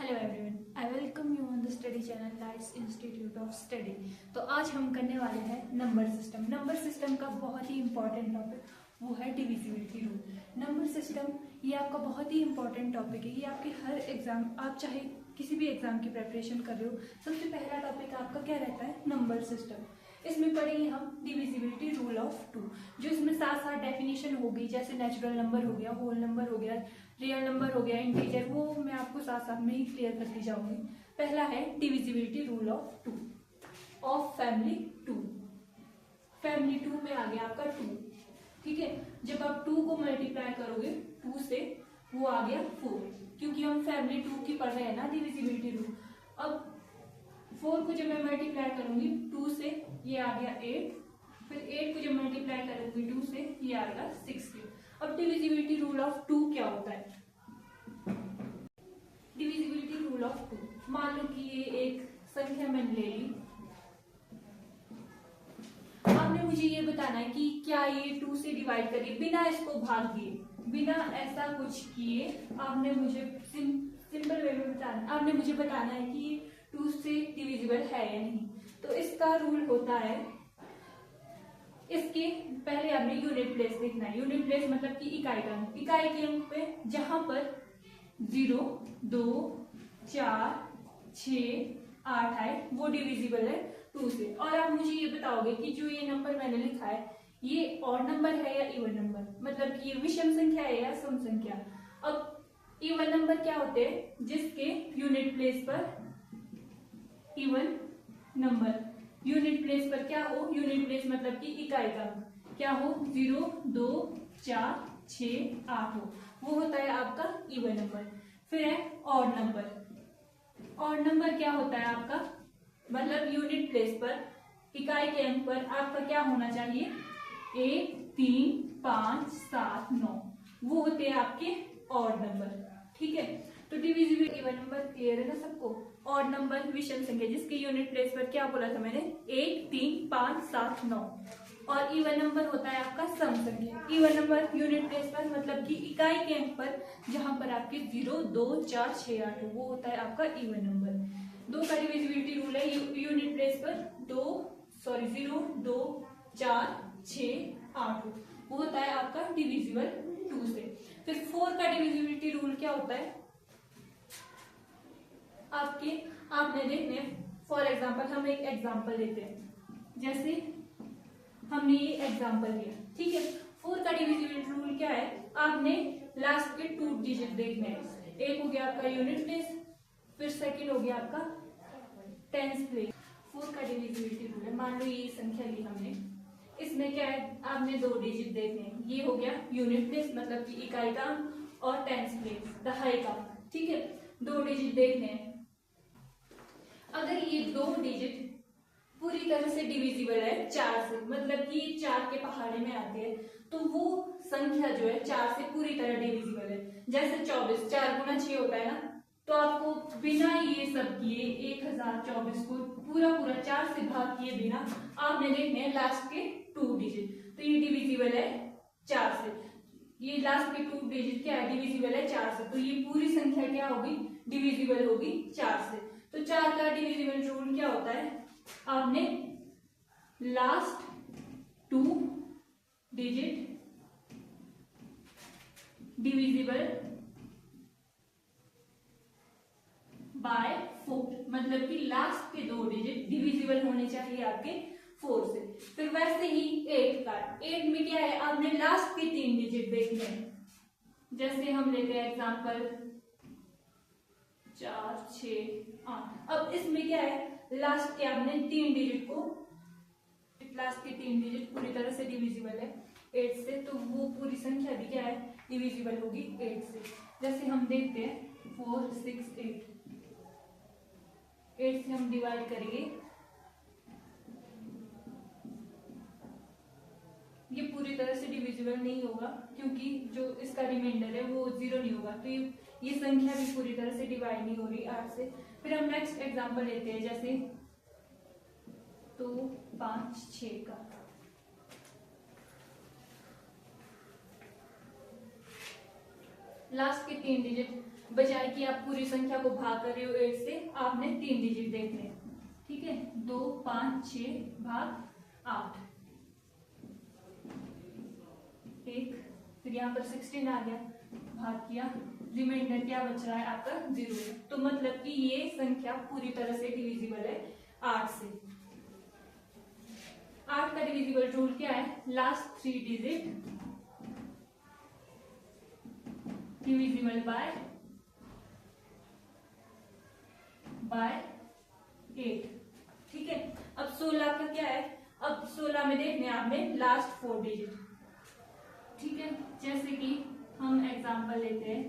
Hello everyone, I welcome you on the study channel lights institute of study. तो आज हम करने वाले हैं नंबर सिस्टम। नंबर सिस्टम का बहुत ही इंपॉर्टेंट टॉपिक वो है डिविजिबिलिटी रूल। नंबर सिस्टम ये आपका बहुत ही इंपॉर्टेंट टॉपिक है। ये आपके हर एग्जाम, आप चाहे किसी भी एग्जाम की प्रेपरेशन कर रहे हो, सबसे पहला टॉपिक आपका क्या रहता है? Number system. इसमें पढ़ेंगे हम डिविजिबिलिटी रूल ऑफ टू, जो इसमें साथ साथ डेफिनेशन होगी, जैसे नेचुरल नंबर हो गया, होल नंबर हो गया, रियल नंबर हो गया, इंटीजर, वो मैं आपको साथ साथ में ही क्लियर करती जाऊंगी। पहला है divisibility rule of two of family two. Family two में आ गया आपका टू, ठीक है। जब आप टू को मल्टीप्लाई करोगे टू से, वो आ गया फोर, क्योंकि हम फैमिली टू की पढ़ रहे हैं ना डिविजिबिलिटी रूल। अब फोर को जब मैं मल्टीप्लाई करूंगी टू से, ये आ गया एट, फिर एट को जब मल्टीप्लाई करूंगी टू से, ये आ गया 16। अब डिविजिबिलिटी रूल ऑफ टू क्या होता है? डिविजिबिलिटी रूल ऑफ टू, मान लो कि ये एक संख्या मैंने ले ली। आपने मुझे ये बताना है कि क्या ये टू से डिवाइड करिए बिना इसको भाग दिए, बिना ऐसा कुछ किए। आपने मुझे सिंपल वे में बताना, आपने मुझे बताना है कि ये टू से डिविजिबल है या नहीं। तो इसका रूल होता है, इसके पहले आपने यूनिट प्लेस देखना है। यूनिट प्लेस मतलब कि इकाई का अंक। इकाई के अंक पे जहां पर 0, 2, 4, 6, 8 आए, वो डिविजिबल है टू से। और आप मुझे ये बताओगे कि जो ये नंबर मैंने लिखा है, ये ऑड नंबर है या इवन नंबर, मतलब कि ये विषम संख्या है या सम संख्या। अब इवन नंबर क्या होते हैं? जिसके यूनिट प्लेस पर इवन नंबर, यूनिट प्लेस पर क्या हो? यूनिट प्लेस मतलब कि इकाई का अंक क्या हो? 0, 2, 4, 6, 8 हो, वो होता है आपका इवन नंबर। फिर है ऑड नंबर। ऑड नंबर क्या होता है आपका? मतलब यूनिट प्लेस पर इकाई के अंक पर आपका क्या होना चाहिए? 1, 3, 5, 7, 9, वो होते हैं आपके ऑड नंबर, ठीक है। तो डिविजिबल इवन नंबर क्लियर है ना सबको? ऑड नंबर विषम संख्या जिसके यूनिट प्लेस पर क्या बोला था मैंने? 1, 3, 5, 7, 9। और इवन नंबर होता है आपका सम संख्या। इवन नंबर यूनिट प्लेस पर मतलब कि इकाई के अंक पर जहां पर आपके 0, 2, 4, 6, 8 हो, वो होता है आपका इवन नंबर। दो का डिविजिबिलिटी रूल है यूनिट प्लेस पर 0, 2, 4, 6, 8 हो, वो होता है आपका डिविजिबल टू से। फिर फोर का डिविजिबिलिटी रूल क्या होता है? आपने देखने, फॉर एग्जाम्पल हम एक एग्जाम्पल लेते हैं, जैसे हमने ये एग्जाम्पल लिया, ठीक है। फोर का डिविजिबिलिटी रूल क्या है? आपने लास्ट के टू डिजिट देखने हैं। एक हो गया आपका यूनिट प्लेस, फिर सेकंड हो गया आपका टेंस प्लेस। फोर का डिविजिबिलिटी रूल है, मान लो ये संख्या ली हमने, इसमें क्या है? आपने दो डिजिट देखने हैं। ये हो गया यूनिट प्लेस मतलब कि इकाई का अंक, और टेंस प्लेस दहाई का, ठीक है। दो डिजिट देखने हैं। अगर ये दो डिजिट पूरी तरह से डिविजिबल है 4 से, मतलब कि 4 के पहाड़े में आते हैं, तो वो संख्या जो है 4 से पूरी तरह डिविजिबल है। जैसे 24, 4 गुना 6 होता है ना, तो आपको बिना ये सब किए 1024 को पूरा 4 से भाग किए बिना आपने देखने हैं लास्ट के टू डिजिट, तो ये डिविजिबल है 4 से। ये लास्ट के टू डिजिट क्या है? डिविजिबल है 4 से, तो ये पूरी संख्या क्या होगी? डिविजिबल होगी 4 से। तो 4 का डिविजिबल रूल क्या होता है? आपने last two digit divisible bye 4, मतलब कि लास्ट के दो डिजिट डिविजिबल होने चाहिए आपके 4 से। फिर वैसे ही 8 का, 8 में क्या है? आपने लास्ट के 3 डिजिट देखने हैं। जैसे हम लेते हैं एग्जांपल 4, 6, 8। अब इसमें क्या है? लास्ट के आपने 3 डिजिट को, लास्ट के 3 डिजिट पूरी तरह से डिविजिबल है 8 से, तो वो पूरी संख्या भी क्या है? डिविजिबल होगी 8 से। जैसे हम देखते हैं 4, 6, 8, 8 से हम डिवाइड करेंगे, ये पूरी तरह से डिविजिबल नहीं होगा, क्योंकि जो इसका रिमाइंडर है वो 0 नहीं होगा, तो ये संख्या भी पूरी तरह से डिवाइड नहीं हो रही 8 से। फिर हम नेक्स्ट एग्जांपल लेते हैं, जैसे 2, 5, 6 का। लास्ट के 3 डिजिट बजाय कि आप पूरी संख्या को भाग कर रहे हो 8 से, आपने 3 डिजिट देखने हैं। ठीक है, 2, 5, 6 भाग 8, 1, फिर यहाँ पर 16 आ गया, भाग किया, रिमाइंडर क्या बच रहा है आपका 0 है। तो मतलब कि ये संख्या पूरी तरह से डिविजिबल है 8 से। 8 का डिविजिबल रूल क्या है? Last 3 digit divisible bye 8। ठीक है, अब 16 का क्या है? अब 16 में देखने आपने लास्ट 4 डिजिट। ठीक है, जैसे कि हम एग्जांपल लेते हैं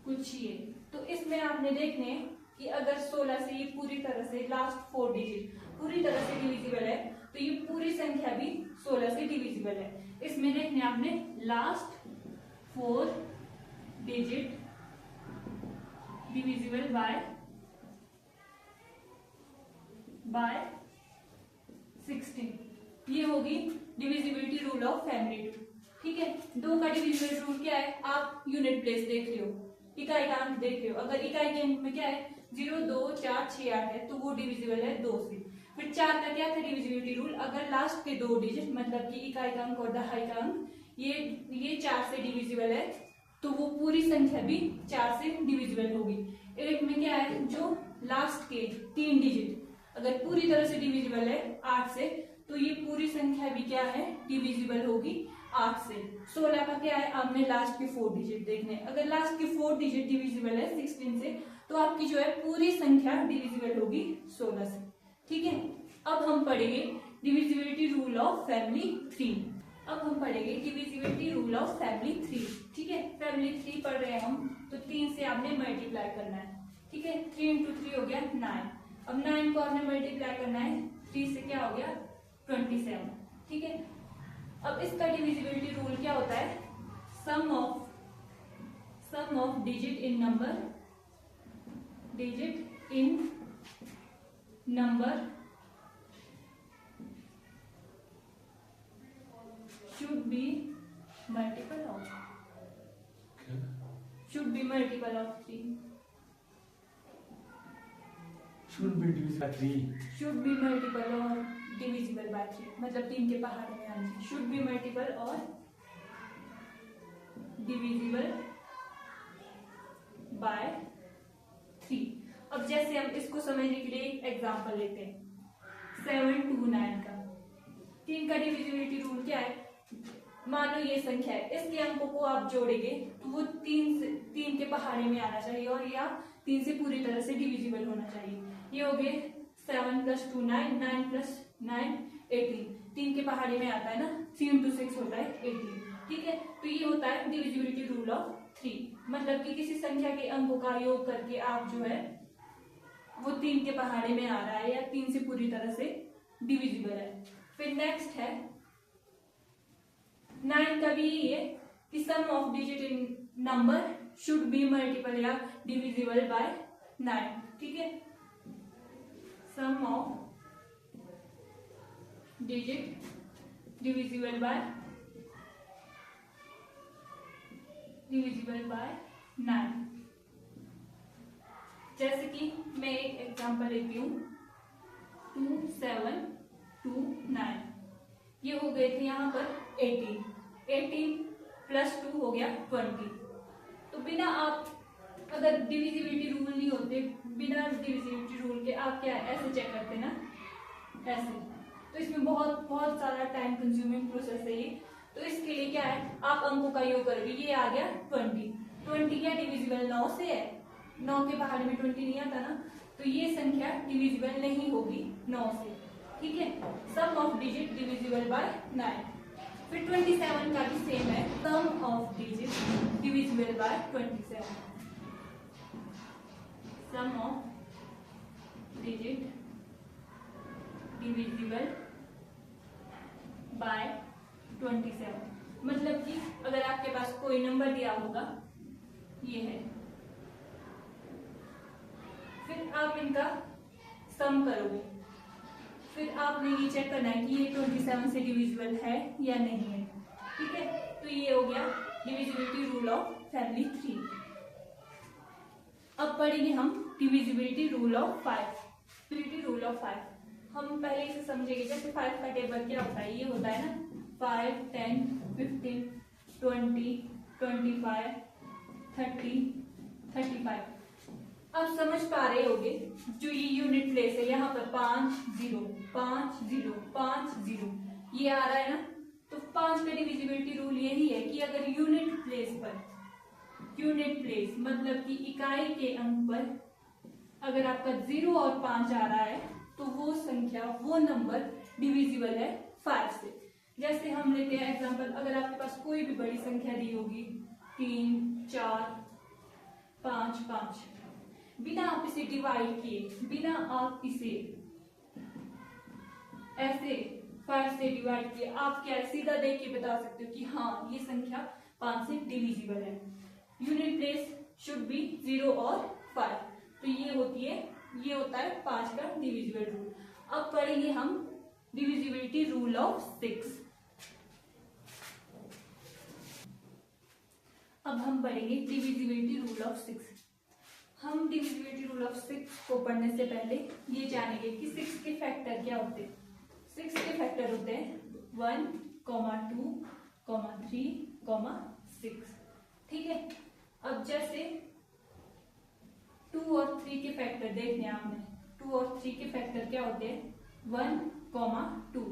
कुछ ये, तो इसमें आपने देखने कि अगर 16 से ये पूरी तरह से लास्ट 4 डिजिट पूरी तरह से डिविजिबल है, तो ये पूरी संख्या भी 16 से डिविजिबल है। इसमें देखने आपने लास्ट 4 डिजिट डिविजिबल बाय 16, ये होगी डिविजिबिलिटी रूल ऑफ फैमिली 2। ठीक है, 2 का डिविजिबल रूल क्या है? आप यूनिट प्लेस देख रहे हो, इकाई का अंक देख रहे हो। अगर इकाई के अंक में क्या है 0, 2, 4, 6, 8 है, तो वो डिविजिबल है 2 से। फिर 4 का क्या था डिविजिबिलिटी रूल? अगर लास्ट के 2 डिजिट मतलब कि इकाई का अंक और दहाई का अंक ये 4 से डिविजिबल है, तो वो पूरी संख्या भी 4 से डिविजिबल होगी। एक में क्या है, जो लास्ट के 3 डिजिट अगर पूरी तरह से डिविजिबल है 8 से, तो ये पूरी संख्या भी क्या है डिविजिबल होगी 8 से। 16 का क्या है? आपने लास्ट के 4 डिजिट देखने, अगर लास्ट के 4 डिजिट डिविजिबल है 16 से, तो आपकी जो है पूरी संख्या डिविजिबल होगी 16 से। ठीक है, अब हम पढ़ेंगे डिविजिबिलिटी रूल ऑफ फैमिली 3। अब हम पढ़ेंगे डिविजिबिलिटी रूल ऑफ फैमिली 3। ठीक है, फैमिली 3 पढ़ रहे हैं हम, तो 3 से आपने मल्टीप्लाई करना है। ठीक है, 3 × 3 हो गया 9। अब 9 को आपने मल्टीप्लाई करना है 3 से, क्या हो गया 27। ठीक है, अब इसका डिविजिबिलिटी रूल क्या होता है? Sum of digit in number should be multiple of 3। should be multiple of 3, should be divisible by 3, should be multiple और divisible by 3, मतलब 3 के पहाड़े में आना चाहिए। should be multiple और divisible by 3। अब जैसे हम इसको समझने के लिए एक एग्जांपल लेते हैं 7, 2, 9 का। 3 का डिविजिबिलिटी रूल क्या है? मान लो ये संख्या है, इसके अंकों को आप जोड़ेंगे तो वो 3 के पहाड़े में आना चाहिए और या 3 से पूरी तरह से डिविजिबल होना चाहिए। ये हो गए 7 + 2 9, 9 + 9 18, 3 के पहाड़े में आता है ना, 3 × 6 होता है 18। ठीक है, तो ये होता है डिविजिबिलिटी रूल ऑफ 3, मतलब कि किसी संख्या के अंकों का योग करके आप जो है वो 3 के पहाड़े में आ रहा है या 3 से पूरी तरह से डिविजिबल है। फिर नेक्स्ट है 9 का भी ये कि sum of digit in number should be multiple या डिविजिबल बाय 9। ठीक है, sum of digit divisible by 9। जैसे कि मैं एक एग्जांपल लेती हूँ 2, 7, 2, 9, ये हो गए थे यहाँ पर 18 + 2 हो गया 20। तो बिना आप अगर डिविजिबिलिटी रूल नहीं होते, बिना डिविजिबिलिटी रूल के आप क्या ऐसे चेक करते ना, ऐसे, तो इसमें बहुत सारा टाइम कंज्यूमिंग प्रोसेस है ये। तो इसके लिए क्या है, आप अंकों का योग करोगे, ये आ गया 20 क्या डिविजिबल 9 से है, 9 के पहाड़े में 20 नहीं आता ना, तो ये संख्या डिविजिबल नहीं होगी 9 से। ठीक है, sum of digit divisible by 9। फिर 27 का भी सेम है, sum of digit divisible by 27, sum of digit divisible by 27, मतलब कि अगर आपके पास कोई नंबर दिया होगा, ये है, फिर आप इनका सम करोगे, फिर आपने ये चेक करना है कि ये 27 से डिविजिबल है या नहीं है। ठीक है, तो ये हो गया डिविजिबिलिटी रूल ऑफ फैमिली 3। अब पढ़ेंगे हम divisibility rule of 5। Divisibility rule of 5 हम पहले इसे समझेंगे। जैसे 5 का टेबल क्या होता है, ये होता है ना 5, 10, 15, 20, 25, 30, 35। अब समझ पा रहे होगे जो ये यूनिट प्लेस है, यहाँ पर 5 0 5 0 5 0 ये आ रहा है ना। तो 5 का डिविजिबिलिटी रूल यही है कि अगर यूनिट प्लेस पर, यूनिट प्लेस मतलब कि इकाई के अंक पर अगर आपका 0 और 5 आ रहा है तो वो संख्या, वो नंबर डिविजिबल है 5 से। जैसे हम लेते हैं एग्जांपल, अगर आपके पास कोई भी बड़ी संख्या दी होगी 3, 4, 5, 5, बिना आप इसे डिवाइड किए, बिना आप इसे ऐसे 5 से डिवाइड किए, आप क्या सीधा देख के बता सकते हो कि हाँ ये संख्या 5 से डिविजिबल है। यूनिट प्लेस शुड बी 0 और 5। तो ये होता है 5 का डिविजिबल रूल। अब पढ़ेंगे हम डिविजिबिलिटी रूल ऑफ 6। अब हम पढ़ेंगे डिविजिबिलिटी रूल ऑफ 6। हम डिविजिबिलिटी रूल ऑफ 6 को पढ़ने से पहले ये जानेंगे कि 6 के फैक्टर क्या होते हैं। 6 के फैक्टर होते हैं 1, 2, 3, 6। ठीक है। अब जैसे 2 और 3 के फैक्टर देखने हैं आपने। 2 और 3 के फैक्टर क्या होते हैं 1, 2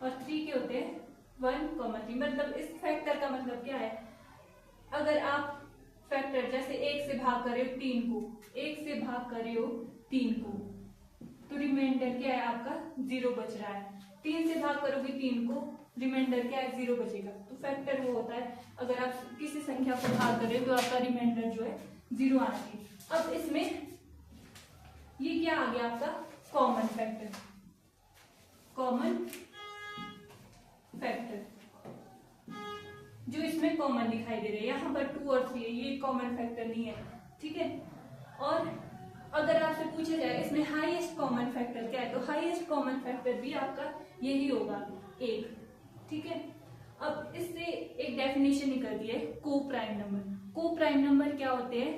और 3 के होते हैं 1, 3। मतलब इस फैक्टर का मतलब क्या है, अगर आप फैक्टर जैसे 1 से भाग कर रहे हो 3 को, 1 से भाग कर रहे हो 3 को, तो रिमाइंडर क्या है आपका 0 बच रहा है। 3 से भाग करोगे 3 को, रिमाइंडर क्या है 0 बचेगा। तो फैक्टर वो होता है अगर आप किसी संख्या को भाग कर रहे हो तो आपका रिमाइंडर जो है 0 आना चाहिए। अब इसमें ये क्या आ गया आपका कॉमन फैक्टर। कॉमन फैक्टर जो इसमें कॉमन दिखाई दे रहे हैं, यहाँ पर 2 और 3 है, ये कॉमन फैक्टर नहीं है। ठीक है। और अगर आपसे पूछा जाए इसमें हाईएस्ट कॉमन फैक्टर क्या है, तो हाईएस्ट कॉमन फैक्टर भी आपका यही होगा 1। ठीक है। अब इससे एक डेफिनेशन निकलती है को प्राइम नंबर। को प्राइम नंबर क्या होते हैं,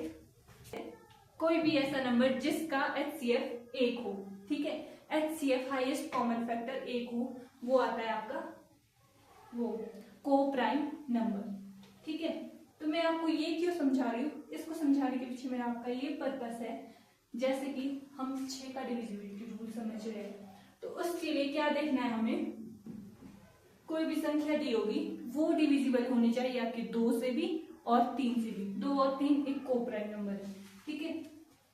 कोई भी ऐसा नंबर जिसका HCF 1 हो। ठीक है। HCF हाईएस्ट कॉमन फैक्टर 1 हो, वो आता है आपका वो को प्राइम नंबर। ठीक है। तो मैं आपको ये क्यों समझा रही हूँ, इसको समझाने के पीछे मेरा आपका ये पर्पस है, जैसे कि हम 6 का डिविजिबिलिटी रूल समझ रहे हैं, तो उसके लिए क्या देखना है हमें, कोई भी संख्या दी होगी वो डिविजिबल होनी चाहिए आपके 2 से भी और 3 से भी। 2 और 3 एक को प्राइम नंबर है। ठीक है।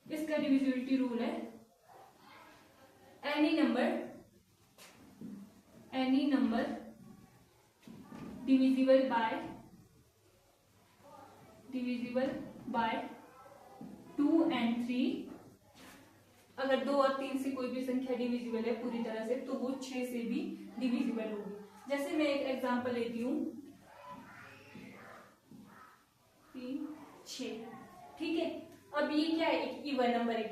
इसका डिविजिबिलिटी रूल है any number divisible by 2 and 3। अगर 2 और 3 से कोई भी संख्या डिविजिबल है पूरी तरह से, तो वो 6 से भी डिविजिबल होगी। जैसे मैं एक एग्जांपल लेती हूँ 3, 6। ठीक है। अब ये क्या है, एक इवन नंबर है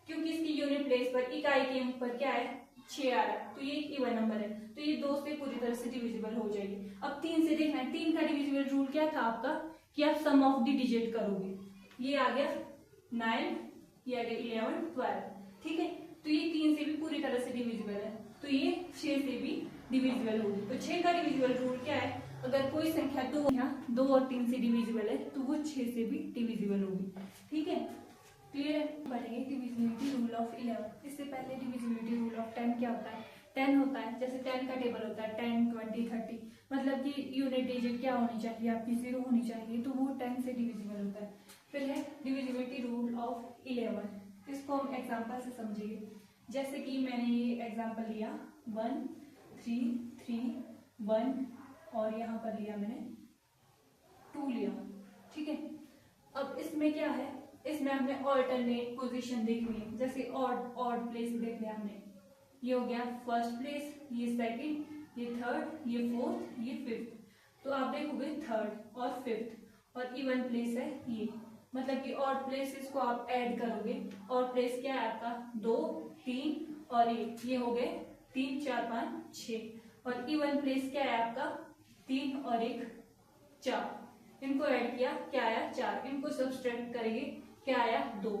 क्योंकि इसकी यूनिट प्लेस पर इकाई के अंक पर क्या है 6 आ रहा है, तो ये एक इवन नंबर है, तो ये 2 से पूरी तरह से डिविजिबल हो जाएगी। अब 3 से देखना है, 3 का डिविजिबल रूल क्या था आपका कि आप सम ऑफ द डिजिट करोगे। ये आ गया 9, ये आ गया 11, 12। ठीक है। तो ये 3 से भी पूरी तरह से डिविजिबल है, तो ये 6 से भी डिविजिबल होगी। तो 6 का डिविजिबल रूल क्या है, अगर कोई संख्या 2 और 3 से डिविजिबल है तो वो 6 से भी डिविजिबल होगी। ठीक है। क्लियर है। पढ़ेंगे डिविजिबिलिटी रूल ऑफ 11। इससे पहले डिविजिबिलिटी रूल ऑफ 10 क्या होता है, 10 होता है। जैसे 10 का टेबल होता है 10, 20, 30, मतलब कि यूनिट डिजिट क्या होनी चाहिए आपकी 0 होनी चाहिए, तो वो 10 से डिविजिबल होता है। फिर है डिविजिबिलिटी रूल ऑफ 11। इसको हम एग्जांपल से समझेंगे। जैसे कि मैंने ये एग्जांपल लिया 1, 3, 3, 1 और यहाँ पर लिया मैंने 2 लिया। ठीक है। अब इसमें क्या है, इसमें हमें ऑल्टरनेट पोजीशन देखनी है। जैसे ऑड प्लेस देखने हमने, ये हो गया फर्स्ट प्लेस, ये सेकंड, ये थर्ड, ये फोर्थ, ये फिफ्थ। तो आप देखोगे थर्ड और फिफ्थ, और इवन प्लेस है ये, मतलब कि ऑड प्लेसेस को आप ऐड करोगे। ऑड प्लेस क्या है आपका 2, 3 और 1, ये हो गए 3, 4, 5, 6। और इवन प्लेस क्या है आपका 3 और 1, 4। इनको ऐड किया क्या आया 4। इनको सब्सट्रैक्ट करेंगे क्या आया 2।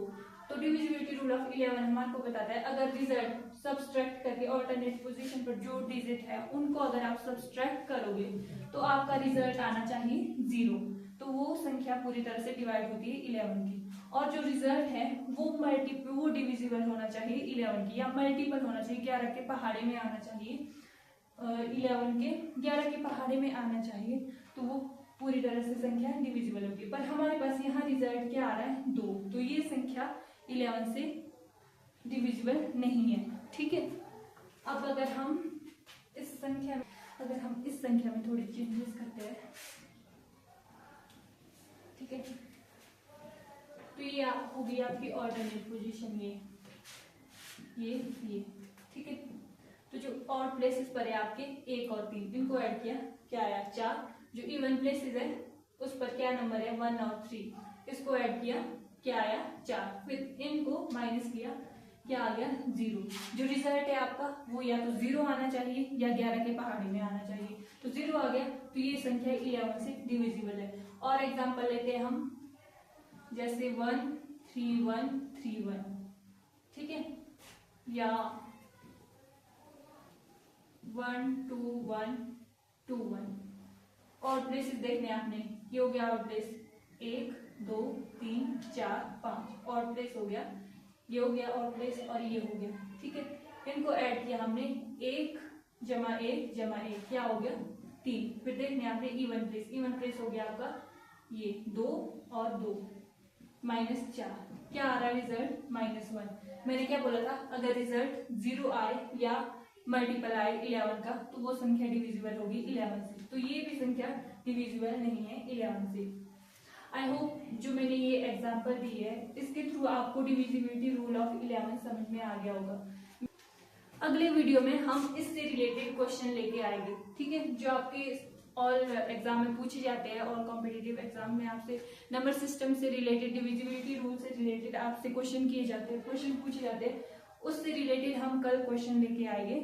तो डिविजिबिलिटी रूल ऑफ 11 हमारे को बताता है अगर रिजल्ट सब्सट्रैक्ट करके ऑल्टरनेट पोजीशन पर जो डिजिट है उनको अगर आप सब्सट्रैक्ट करोगे तो आपका रिजल्ट आना चाहिए 0। तो वो संख्या पूरी तरह से डिवाइड होती है 11 की, और जो रिजल्ट है वो डिविजिबल होना चाहिए 11 की, या मल्टीपल होना चाहिए, 11 के पहाड़े में आना चाहिए, 11 के 11 के पहाड़े में आना चाहिए, तो वो पूरी तरह से संख्या डिविजिबल होगी। पर हमारे पास यहाँ रिजल्ट क्या आ रहा है 2, तो ये संख्या 11 से डिविजिबल नहीं है। ठीक है, अब अगर हम इस संख्या में थोड़ी चेंजेस करते हैं, ठीक है, तो ये होगी आपकी ऑल्टरनेट पोजीशन, ये ठीक है। तो जो ऑड प्लेसेस पर है आपके 1 और 3, इनको ऐड किया क्या आया 4। जो इवन प्लेसेस है उस पर क्या नंबर है 1 और 3, इसको ऐड किया क्या आया 4। फिर इनको माइनस किया क्या आ गया 0। जो रिजल्ट है आपका वो या तो 0 आना चाहिए या 11 के पहाड़ी में आना चाहिए, तो 0 आ गया, तो ये संख्या 11 से डिविजिबल है। और एग्जांपल लेते हैं हम, जैसे 1 3 1 3 1, ठीक है, या 1 2 1 2 1। और प्लेसेस देखने आपने, ये हो गया और प्लेस 1 2 3 4 5, और प्लेस हो गया, ये हो गया और प्लेस, और ये हो गया, ठीक है। इनको ऐड किया हमने 1 जमा 1 जमा 1, क्या हो गया 3। फिर देखने आपने इवन प्लेस हो गया आपका ये 2 और 2 -4, क्या आ रहा है रिजल्ट -1। मैंने क्या बोला था, अगर रिजल्ट 0 आए या मल्टीपल आए 11 का तो वो संख्या डिविजिबल होगी 11 से, तो ये भी संख्या डिविजिबल नहीं है 11 से। आई होप जो मैंने ये एग्जांपल दी है इसके थ्रू आपको डिविजिबिलिटी रूल ऑफ 11 समझ में आ गया होगा। अगले वीडियो में हम इससे रिलेटेड क्वेश्चन लेके आएंगे, ठीक है, जो आपके ऑल एग्जाम में पूछे जाते हैं, और कॉम्पिटिटिव एग्जाम में आपसे नंबर सिस्टम से रिलेटेड, डिविजिबिलिटी रूल से रिलेटेड आपसे क्वेश्चन किए जाते हैं, क्वेश्चन पूछे जाते हैं, उससे रिलेटेड हम कल क्वेश्चन लेके आएंगे।